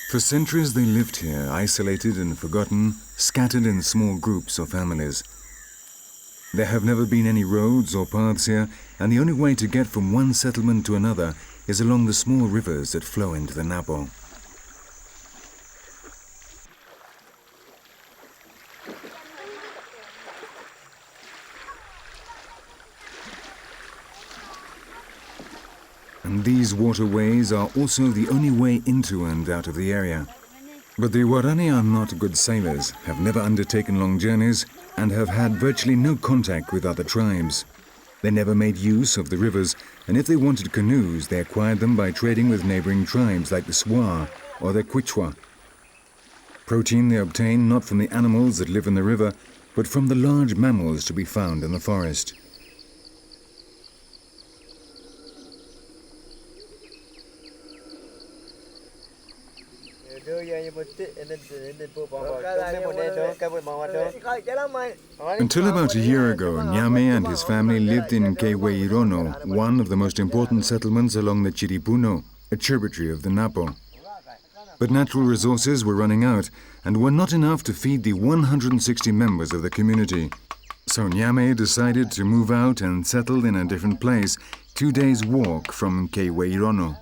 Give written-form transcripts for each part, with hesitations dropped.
For centuries they lived here, isolated and forgotten, scattered in small groups or families. There have never been any roads or paths here, and the only way to get from one settlement to another is along the small rivers that flow into the Napo. And these waterways are also the only way into and out of the area. But the Guarani are not good sailors, have never undertaken long journeys, and have had virtually no contact with other tribes. They never made use of the rivers, and if they wanted canoes, they acquired them by trading with neighboring tribes like the Swa or the Quichua. Protein they obtain not from the animals that live in the river, but from the large mammals to be found in the forest. Until about a year ago, Ñame and his family lived in Quehueiriono, one of the most important settlements along the Shiripuno, a tributary of the Napo. But natural resources were running out and were not enough to feed the 160 members of the community. So Ñame decided to move out and settle in a different place, 2 days' walk from Quehueiriono.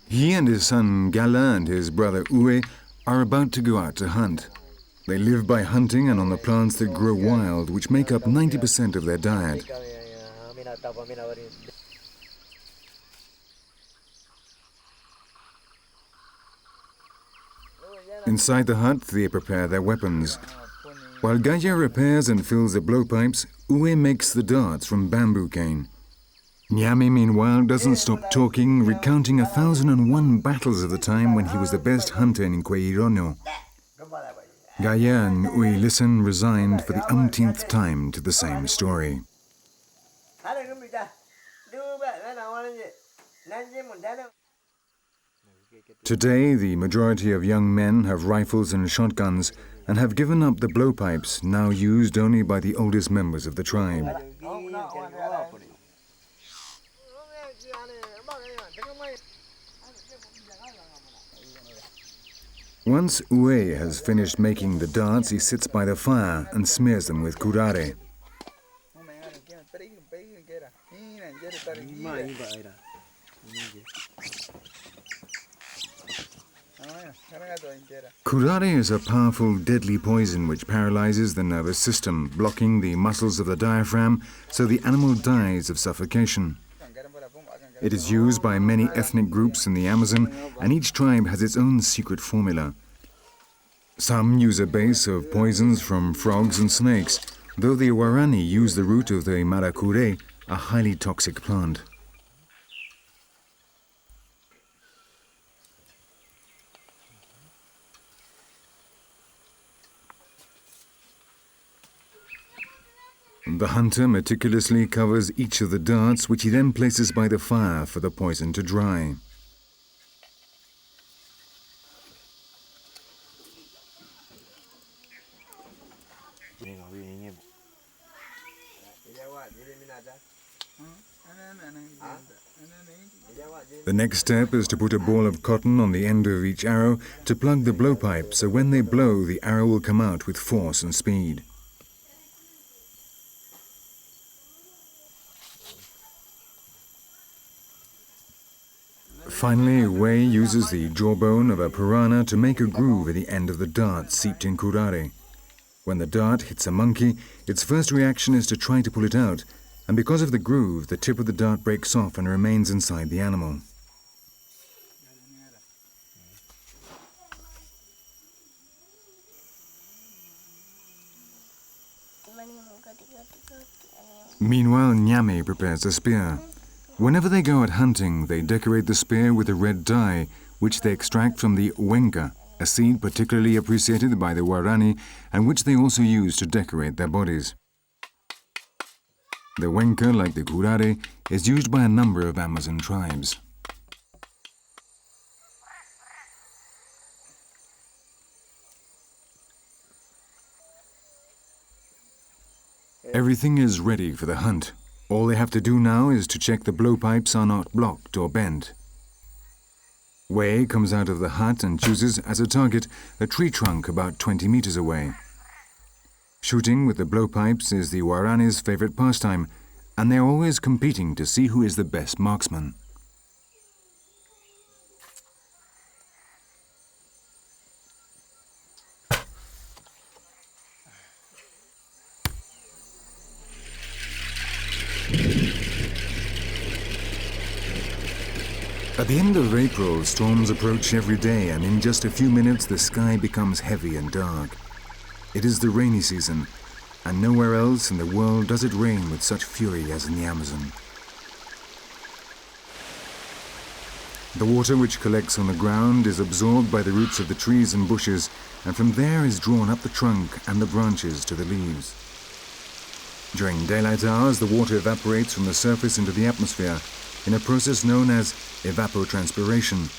He and his son Gala and his brother Uwe are about to go out to hunt. They live by hunting and on the plants that grow wild, which make up 90% of their diet. Inside the hut, they prepare their weapons. While Gaya repairs and fills the blowpipes, Uwe makes the darts from bamboo cane. Ñame, meanwhile, doesn't stop talking, recounting 1,001 battles of the time when he was the best hunter in Quehueiriono. Gaya and Uwe listen, resigned for the umpteenth time to the same story. Today, the majority of young men have rifles and shotguns and have given up the blowpipes, now used only by the oldest members of the tribe. Once Uwe has finished making the darts, he sits by the fire and smears them with curare. Curare is a powerful, deadly poison which paralyzes the nervous system, blocking the muscles of the diaphragm, so the animal dies of suffocation. It is used by many ethnic groups in the Amazon, and each tribe has its own secret formula. Some use a base of poisons from frogs and snakes, though the Guarani use the root of the maracure, a highly toxic plant. The hunter meticulously covers each of the darts, which he then places by the fire for the poison to dry. The next step is to put a ball of cotton on the end of each arrow to plug the blowpipe, so when they blow, the arrow will come out with force and speed. Finally, Wei uses the jawbone of a piranha to make a groove at the end of the dart seeped in curare. When the dart hits a monkey, its first reaction is to try to pull it out, and because of the groove, the tip of the dart breaks off and remains inside the animal. Meanwhile, Ñame prepares a spear. Whenever they go out hunting, they decorate the spear with a red dye, which they extract from the wenca, a seed particularly appreciated by the Guarani and which they also use to decorate their bodies. The wenca, like the curare, is used by a number of Amazon tribes. Everything is ready for the hunt. All they have to do now is to check the blowpipes are not blocked or bent. Wei comes out of the hut and chooses as a target a tree trunk about 20 meters away. Shooting with the blowpipes is the Waorani's favorite pastime, and they're always competing to see who is the best marksman. At the end of April, storms approach every day, and in just a few minutes the sky becomes heavy and dark. It is the rainy season, and nowhere else in the world does it rain with such fury as in the Amazon. The water which collects on the ground is absorbed by the roots of the trees and bushes, and from there is drawn up the trunk and the branches to the leaves. During daylight hours, the water evaporates from the surface into the atmosphere in a process known as evapotranspiration.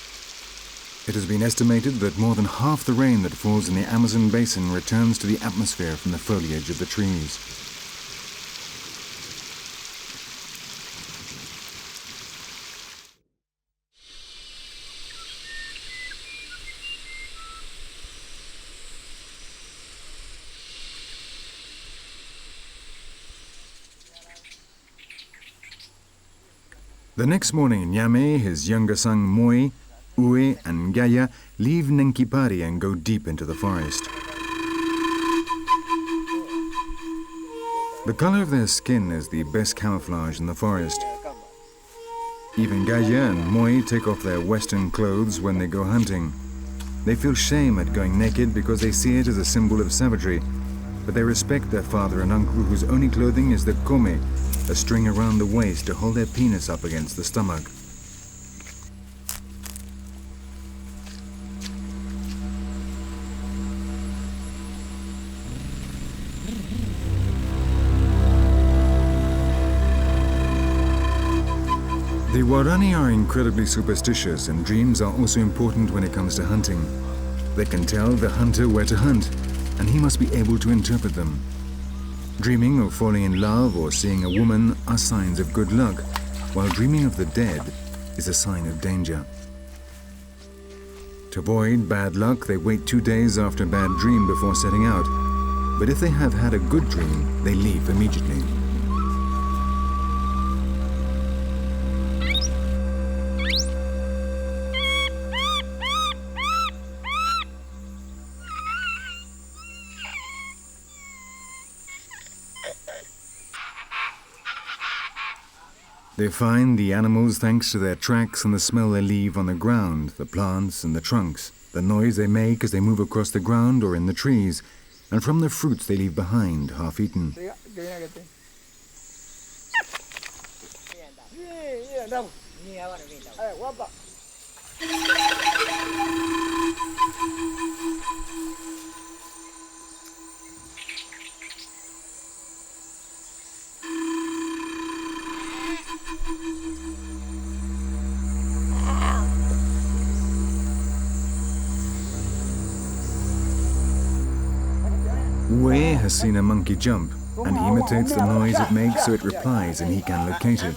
It has been estimated that more than half the rain that falls in the Amazon basin returns to the atmosphere from the foliage of the trees. The next morning, Ñame, his younger son Moi, Ue and Gaya leave Nenkipari and go deep into the forest. The color of their skin is the best camouflage in the forest. Even Gaya and Moi take off their western clothes when they go hunting. They feel shame at going naked because they see it as a symbol of savagery, but they respect their father and uncle whose only clothing is the kome, a string around the waist to hold their penis up against the stomach. The Waorani are incredibly superstitious, and dreams are also important when it comes to hunting. They can tell the hunter where to hunt, and he must be able to interpret them. Dreaming of falling in love or seeing a woman are signs of good luck, while dreaming of the dead is a sign of danger. To avoid bad luck, they wait 2 days after a bad dream before setting out. But if they have had a good dream, they leave immediately. They find the animals thanks to their tracks and the smell they leave on the ground, the plants and the trunks, the noise they make as they move across the ground or in the trees, and from the fruits they leave behind, half-eaten. Wei has seen a monkey jump, and he imitates the noise it makes so it replies and he can locate it.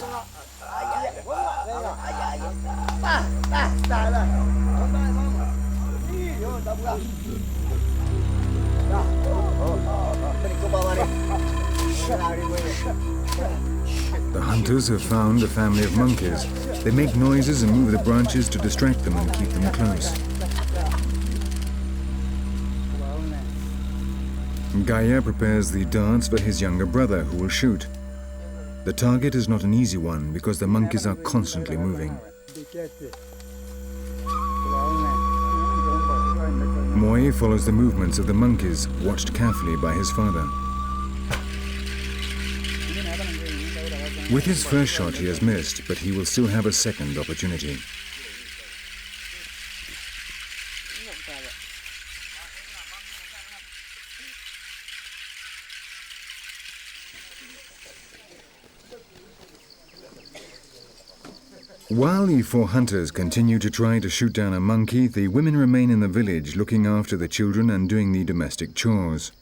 The hunters have found a family of monkeys. They make noises and move the branches to distract them and keep them close. Gaya prepares the darts for his younger brother, who will shoot. The target is not an easy one because the monkeys are constantly moving. Moi follows the movements of the monkeys, watched carefully by his father. With his first shot he has missed, but he will still have a second opportunity. While the 4 hunters continue to try to shoot down a monkey, the women remain in the village looking after the children and doing the domestic chores.